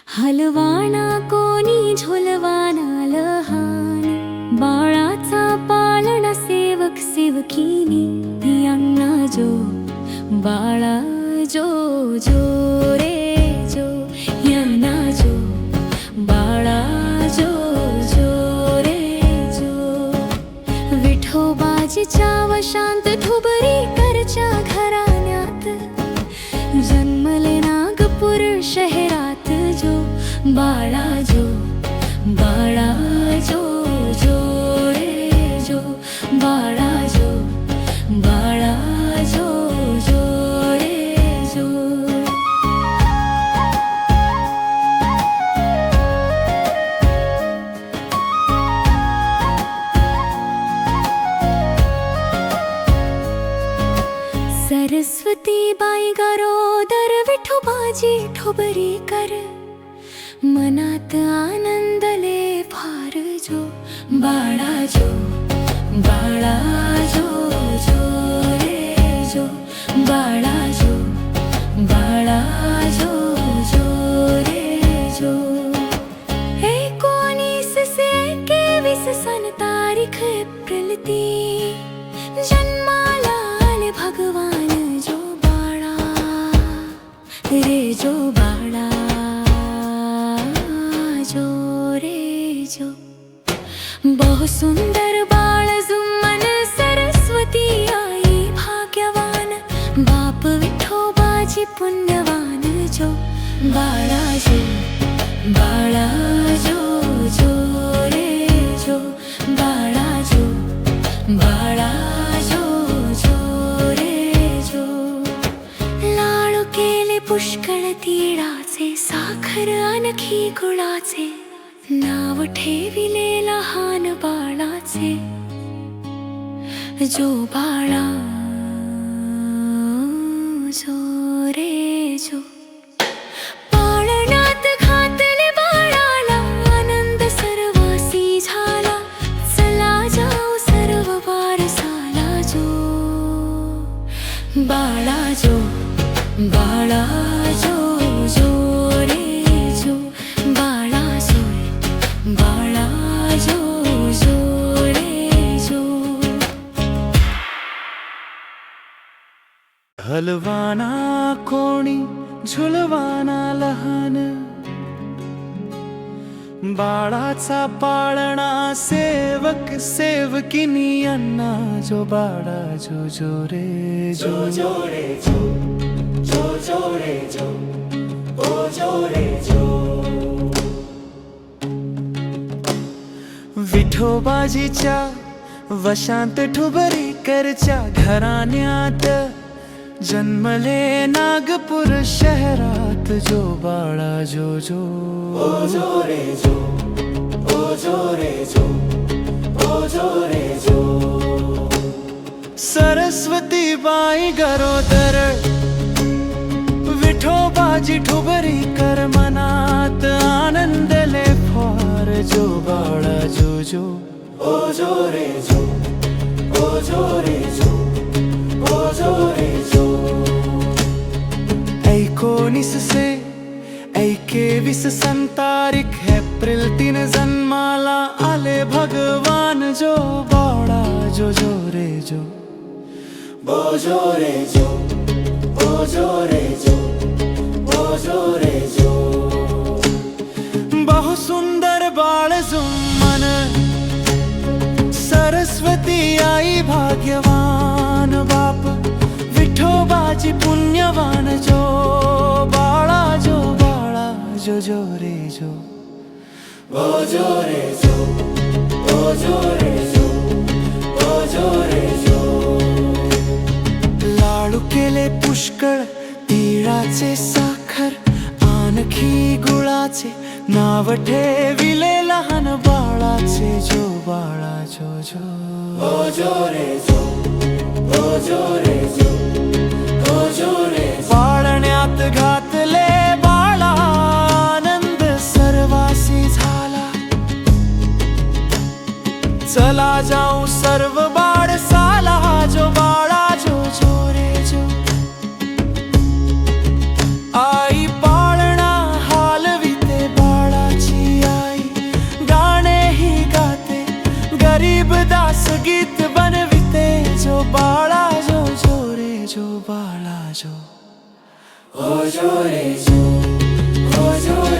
हलवाना कोणी झोलवाना लहान, बाळाचा पाळणा सेवक सेवकीनी, यांना जो बाळा जो जो रे जो, यांना जो बाळा जो जो रे जो. विठोबाजीच्या वशांत ठुबरी करच्या घराण्यात, जन्मले नागपूर शहरात जो बाळा जो बाळा जो जो रे जो, बाळा जो बाळा जो जो रे जो. सरस्वती बाई गरोदर विठोबाजी ठुबरी कर, मनात आनंदले फार जो बाळा जो बाळा जो जो रे जो, बाळा जो बाळा जो जो रे जो. 19 से 21 सन तारीख एप्रिल ती, जन्माला आले भगवान जो बाळा रे जो, बाळा जो रे जो. बहु सुंदर बाळ जुम्मन, सरस्वती आई भाग्यवान, बाप विठोबाजी पुण्यवान जो बाळा जो बाळा जो जो रे जो, बाळा जो बाळा जो जो रे जो. लाडू केले पुष्कळ तिळाचे, साखर आणखी गुळाचे, नाव ठेविले लहान बाळाचे जो बाळा जो रे जो. पाळण्यात घातले बाळाला, आनंद सर्वासी झाला, चला जाऊ सर्व बारसाला जो बाळा जो बाळा जो जो रे जो, बाळा जो बाळा जो जो रे जो. हलवाना कोणी झुलवाना लहान, बाळाचा पाळणा सेवक सेवकिनी, यांना जो बाळा जो जो रे जो जो रे जो, जो जो रे जो, ओ जो रे जो. विठोबाजीच्या वशांत ठुबरी करच्या घराण्यात, जन्मले नागपूर शहरात जो बाळा जो जो, ओ जो रे जो, ओ जो रे जो, ओ जो रे जो. सरस्वती बाई गरोदर विठोबाजी ठुबरी कर, मनात आनंदले फार जो बाळा जो जो, ओ जो रे जो, ओ जो रे जो, ओ जो रे जो. 19 से 21 सन तारीख एप्रिल 3, जन्माला आले भगवान जो बाळा जो जो रे जो, ओ जो रे जो, ओ जो रे जो, ओ जो रे जो. बहु सुंदर बाळ जुम्मन, सरस्वती आई भाग्यवान, बाप विठोबाजी पुण्यवान जो बाळा जो बाळा जो जो रे जो, ओ जो रे जो, ओ जो रे जो, ओ जो रे जो. लाडू केले पुष्कळ तिळाचे, साखर आणखी गुळाचे, नाव ठेविले लहान बाळाचे जो बाळा जो जो, ओ जो रे जो, ओ जो रे जो, ओ जो रे. पाळण्यात घातले बाळा, आनंद सर्वासी झाला, चला जाऊ सर्व बारसाला जो बाळा जो जो रे जो. आई पाळणा हालविते जो बाळा जो हो जो रे जो, हो जो